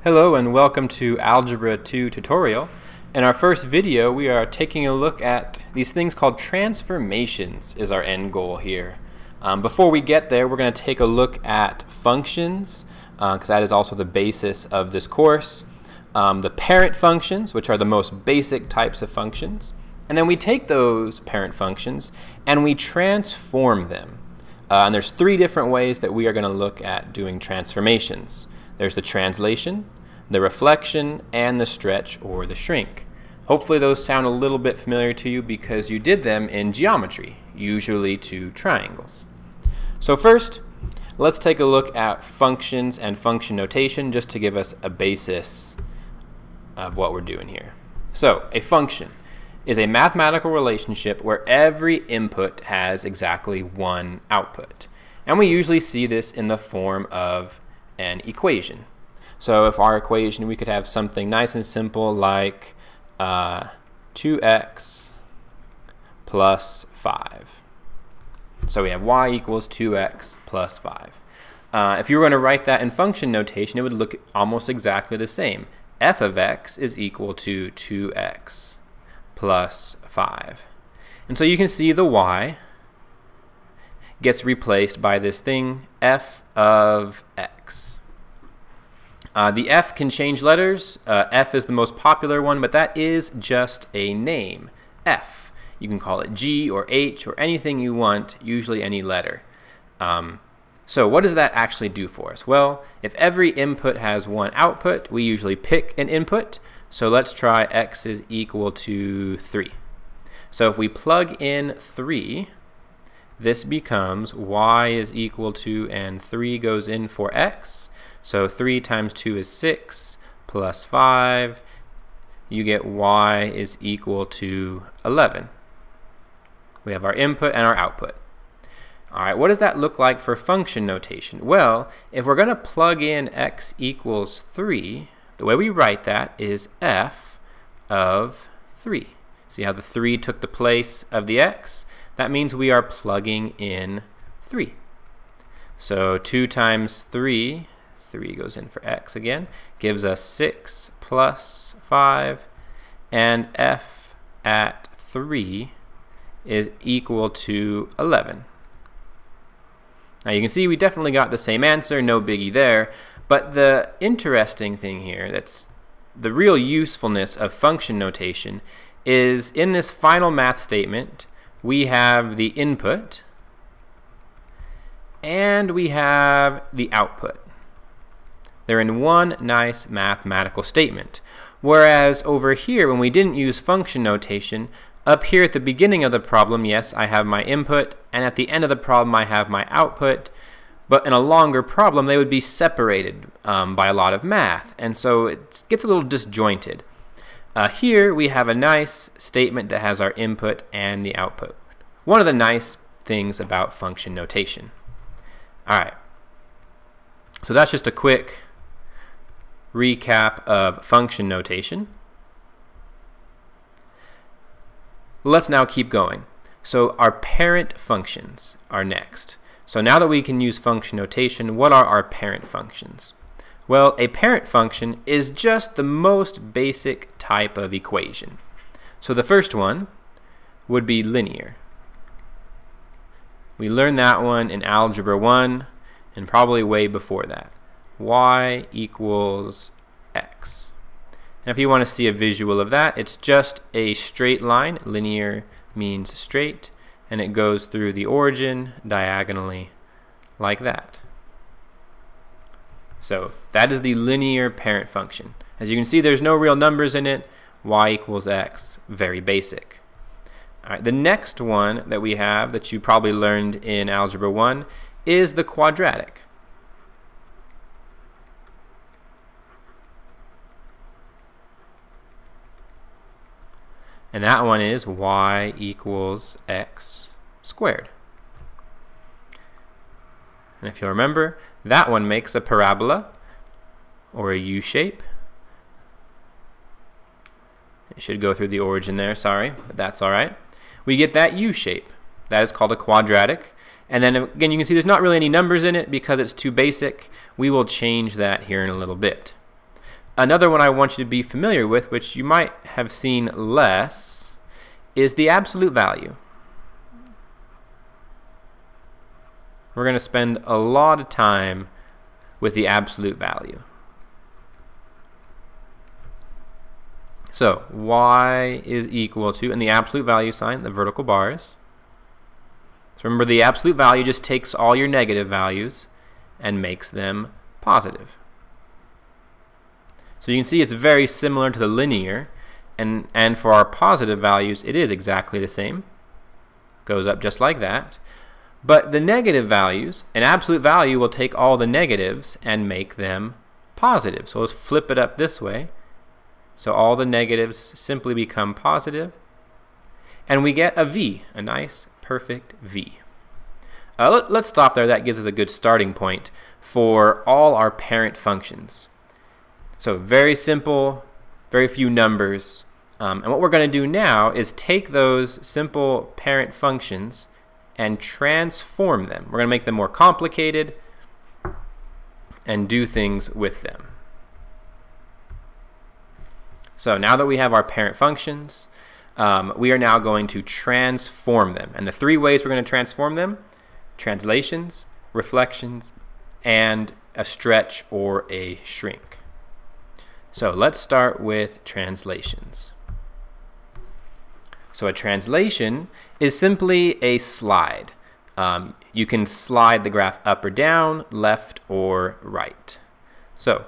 Hello and welcome to Algebra 2 tutorial. In our first video we are taking a look at these things called transformations is our end goal here. Before we get there, we're going to take a look at functions because that is also the basis of this course. The parent functions, which are the most basic types of functions, and then we take those parent functions and we transform them. And there's three different ways that we are going to look at doing transformations. There's the translation, the reflection, and the stretch or the shrink. Hopefully those sound a little bit familiar to you because you did them in geometry, usually to triangles. So first, let's take a look at functions and function notation just to give us a basis of what we're doing here. So a function is a mathematical relationship where every input has exactly one output. And we usually see this in the form of an equation. So if our equation, we could have something nice and simple like 2x plus 5. So we have y equals 2x plus 5. If you were going to write that in function notation, it would look almost exactly the same. F of x is equal to 2x plus 5. And so you can see the y gets replaced by this thing, f of x. The f can change letters. F is the most popular one, but that is just a name, f. You can call it G or H or anything you want, usually any letter. So what does that actually do for us? Well, if every input has one output, we usually pick an input. So let's try x is equal to 3. So if we plug in 3, this becomes y is equal to, and 3 goes in for x. So 3 times 2 is 6 plus 5. You get y is equal to 11. We have our input and our output. All right, what does that look like for function notation? Well, if we're going to plug in x equals 3, the way we write that is f of 3. See how the 3 took the place of the x? That means we are plugging in 3. So 2 times 3, 3 goes in for x again, gives us 6 plus 5, and f at 3 is equal to 11. Now you can see we definitely got the same answer, no biggie there, but the interesting thing here, that's the real usefulness of function notation, is in this final math statement, we have the input and we have the output. They're in one nice mathematical statement. Whereas over here, when we didn't use function notation, up here at the beginning of the problem, yes, I have my input, and at the end of the problem, I have my output. But in a longer problem, they would be separated by a lot of math, and so it gets a little disjointed. Here, we have a nice statement that has our input and the output. One of the nice things about function notation. All right, so that's just a quick recap of function notation. Let's now keep going. So our parent functions are next. So now that we can use function notation, what are our parent functions? Well, a parent function is just the most basic type of equation. So the first one would be linear. We learned that one in Algebra 1 and probably way before that. Y equals x. And if you want to see a visual of that, it's just a straight line. Linear means straight, and it goes through the origin diagonally like that. So that is the linear parent function. As you can see, there's no real numbers in it. Y equals x, very basic. All right, the next one that we have that you probably learned in Algebra 1 is the quadratic. And that one is y equals x squared. And if you'll remember, that one makes a parabola or a U-shape. It should go through the origin there, sorry, but that's all right. We get that U-shape. That is called a quadratic. And then again, you can see there's not really any numbers in it because it's too basic. We will change that here in a little bit. Another one I want you to be familiar with, which you might have seen less, is the absolute value. We're going to spend a lot of time with the absolute value. So y is equal to, and the absolute value sign, the vertical bars. So remember, the absolute value just takes all your negative values and makes them positive. So you can see it's very similar to the linear, and for our positive values, it is exactly the same. Goes up just like that. But the negative values, an absolute value will take all the negatives and make them positive. So let's flip it up this way. So all the negatives simply become positive, and we get a v, a nice, perfect v. Let's stop there. That gives us a good starting point for all our parent functions. So very simple, very few numbers. And what we're going to do now is take those simple parent functions and transform them. We're going to make them more complicated and do things with them. So now that we have our parent functions, we are now going to transform them. And the three ways we're going to transform them: translations, reflections, and a stretch or a shrink. So let's start with translations. So a translation is simply a slide. You can slide the graph up or down, left or right. So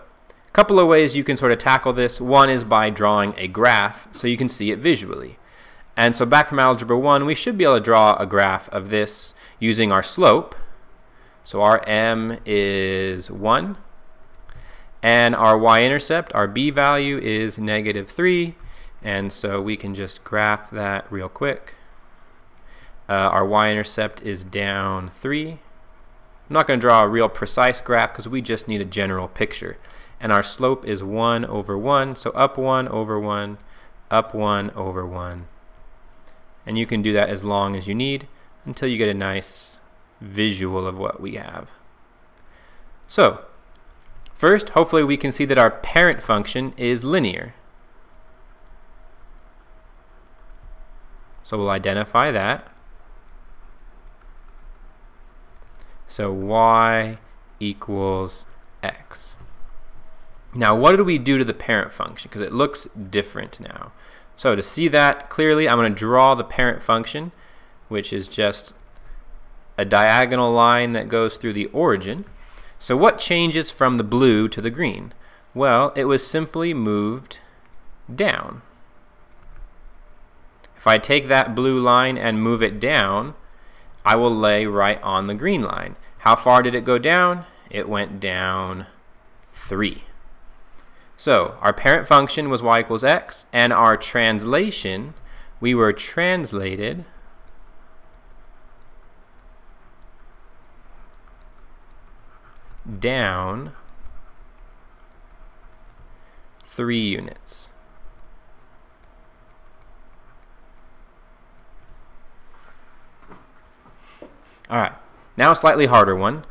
a couple of ways you can sort of tackle this. One is by drawing a graph so you can see it visually. And so back from Algebra 1, we should be able to draw a graph of this using our slope. So our m is 1, and our y-intercept, our b value, is -3. And so we can just graph that real quick. Our y-intercept is down 3. I'm not going to draw a real precise graph because we just need a general picture. And our slope is 1 over 1, so up 1 over 1, up 1 over 1. And you can do that as long as you need until you get a nice visual of what we have. So first, hopefully we can see that our parent function is linear. So we'll identify that. So y equals x. Now what did we do to the parent function? Because it looks different now. So to see that clearly, I'm going to draw the parent function, which is just a diagonal line that goes through the origin. So what changes from the blue to the green? Well, it was simply moved down. If I take that blue line and move it down, I will lay right on the green line. How far did it go down? It went down 3. So our parent function was y equals x, and our translation, we were translated down 3 units. All right, now a slightly harder one.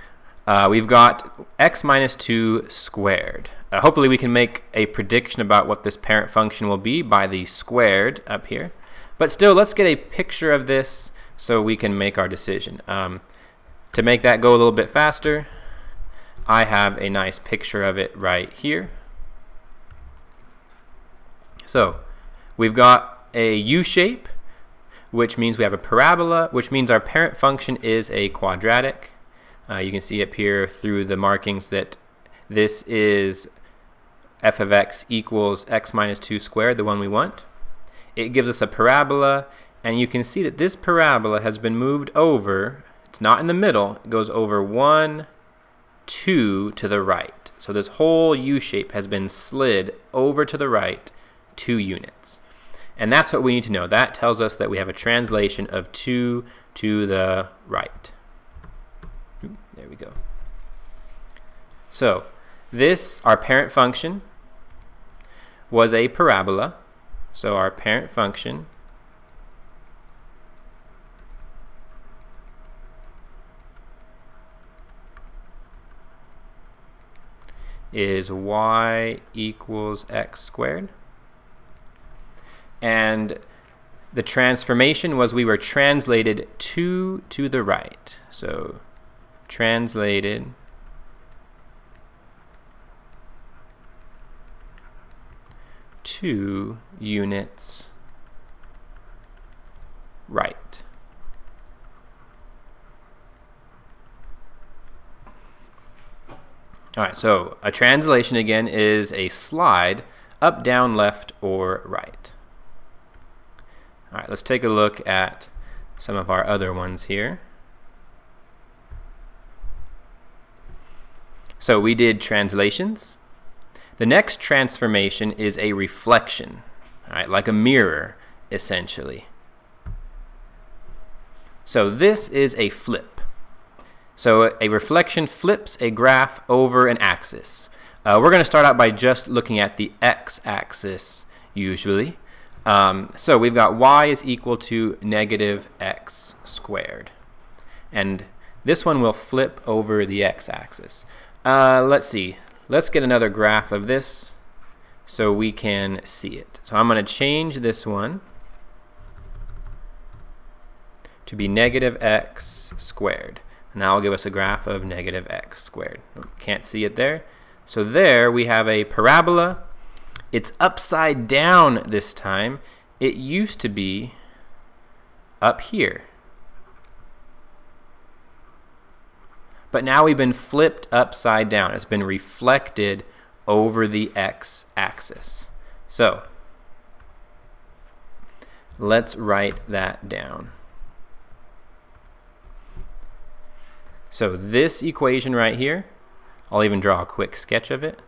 We've got x minus 2 squared. Hopefully we can make a prediction about what this parent function will be by the squared up here. But still, let's get a picture of this so we can make our decision. To make that go a little bit faster, I have a nice picture of it right here. So we've got a U shape, which means we have a parabola, which means our parent function is a quadratic. You can see up here through the markings that this is f of x equals x minus 2 squared, the one we want. It gives us a parabola, and you can see that this parabola has been moved over. It's not in the middle. It goes over 1, 2 to the right. So this whole U shape has been slid over to the right 2 units. And that's what we need to know. That tells us that we have a translation of 2 to the right. There we go. So this, our parent function, was a parabola. So our parent function is y equals x squared. And the transformation was we were translated 2 to the right. So translated 2 units right. All right, so a translation again is a slide up, down, left, or right. All right, let's take a look at some of our other ones here. So we did translations. The next transformation is a reflection, all right, like a mirror, essentially. So this is a flip. So a reflection flips a graph over an axis. We're going to start out by just looking at the x-axis usually. So we've got y is equal to negative x squared. And this one will flip over the x-axis. Let's see. Let's get another graph of this so we can see it. So I'm going to change this one to be negative x squared. And that will give us a graph of negative x squared. Can't see it there. So there we have a parabola. It's upside down this time. It used to be up here. But now we've been flipped upside down. It's been reflected over the x-axis. So let's write that down. So this equation right here, I'll even draw a quick sketch of it.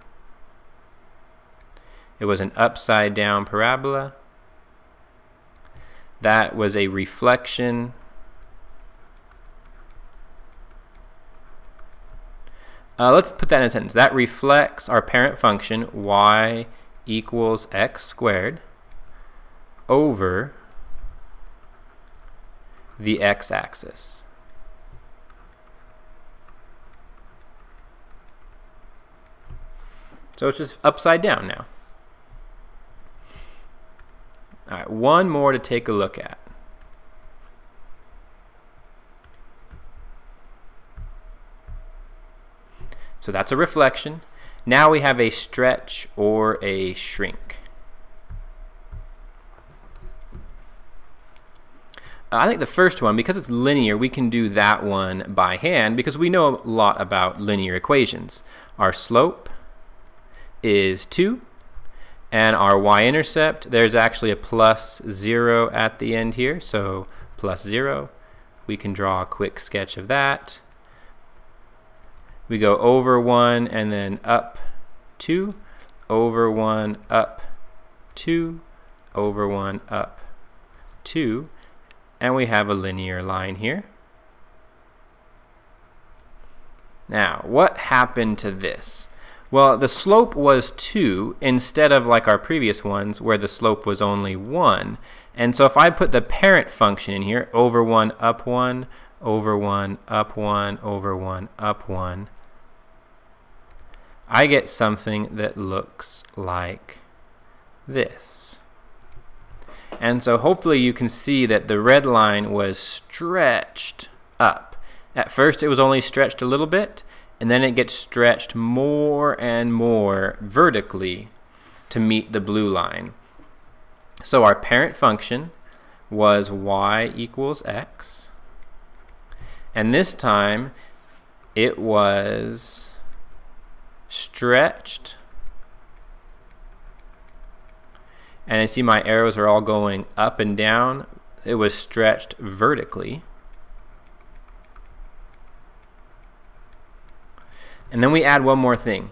It was an upside down parabola. That was a reflection. Let's put that in a sentence. That reflects our parent function y equals x squared over the x-axis. So it's just upside down now. All right, one more to take a look at. So that's a reflection. Now we have a stretch or a shrink. I think the first one, because it's linear, we can do that one by hand because we know a lot about linear equations. Our slope is 2, and our y-intercept, there's actually a plus 0 at the end here, so plus 0. We can draw a quick sketch of that. We go over 1 and then up 2, over 1, up 2, over 1, up 2, and we have a linear line here. Now, what happened to this? Well, the slope was 2 instead of like our previous ones where the slope was only 1. And so if I put the parent function in here, over 1, up 1, over 1, up 1, over 1, up 1, I get something that looks like this. And so hopefully you can see that the red line was stretched up. At first it was only stretched a little bit, and then it gets stretched more and more vertically to meet the blue line. So our parent function was y equals x, and this time it was stretched, and I see my arrows are all going up and down. It was stretched vertically. And then we add one more thing.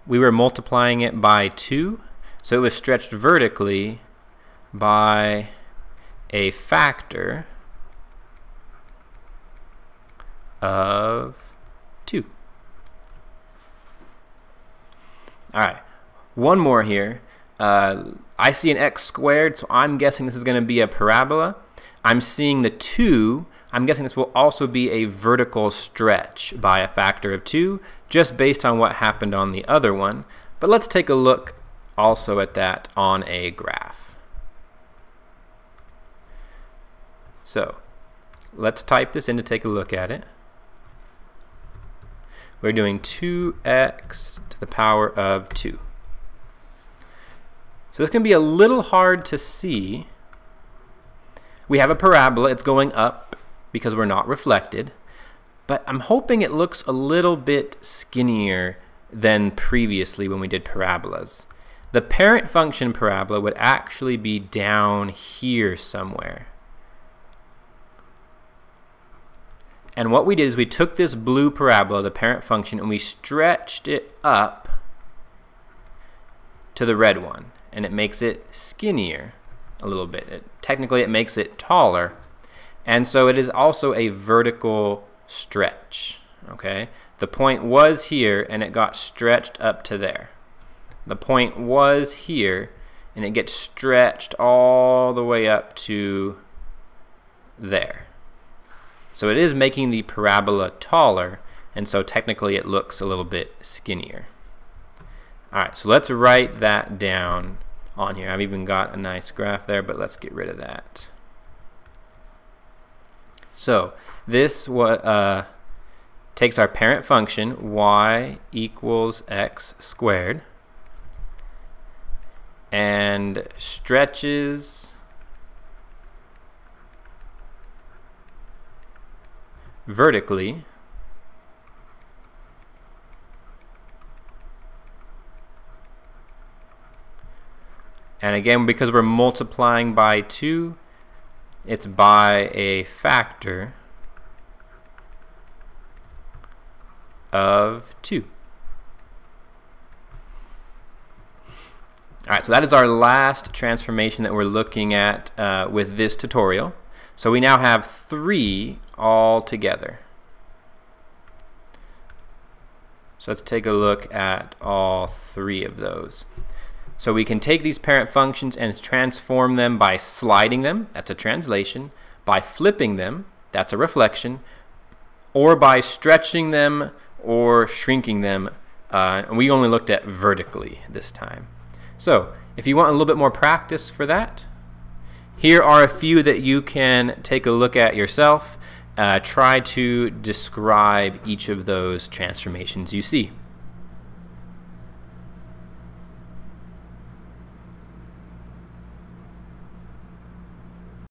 We were multiplying it by 2, so it was stretched vertically by a factor of 2. All right, one more here. I see an x squared, so I'm guessing this is going to be a parabola. I'm seeing the 2. I'm guessing this will also be a vertical stretch by a factor of 2, just based on what happened on the other one. But let's take a look also at that on a graph. So let's type this in to take a look at it. We're doing 2x to the power of 2. So this can be a little hard to see. We have a parabola, it's going up because we're not reflected, but I'm hoping it looks a little bit skinnier than previously when we did parabolas. The parent function parabola would actually be down here somewhere. And what we did is we took this blue parabola, the parent function, and we stretched it up to the red one, and it makes it skinnier a little bit. Technically, it makes it taller, and so it is also a vertical stretch. Okay, the point was here, and it got stretched up to there. The point was here, and it gets stretched all the way up to there. So it is making the parabola taller, and so technically it looks a little bit skinnier. Alright, so let's write that down on here. I've even got a nice graph there, but let's get rid of that. So this takes our parent function, y equals x squared, and stretches vertically and again, because we're multiplying by 2, it's by a factor of 2. Alright, so that is our last transformation that we're looking at with this tutorial. So we now have 3 all together. So let's take a look at all 3 of those. So we can take these parent functions and transform them by sliding them, that's a translation, by flipping them, that's a reflection, or by stretching them or shrinking them. And we only looked at vertically this time. So if you want a little bit more practice for that, here are a few that you can take a look at yourself. Try to describe each of those transformations you see.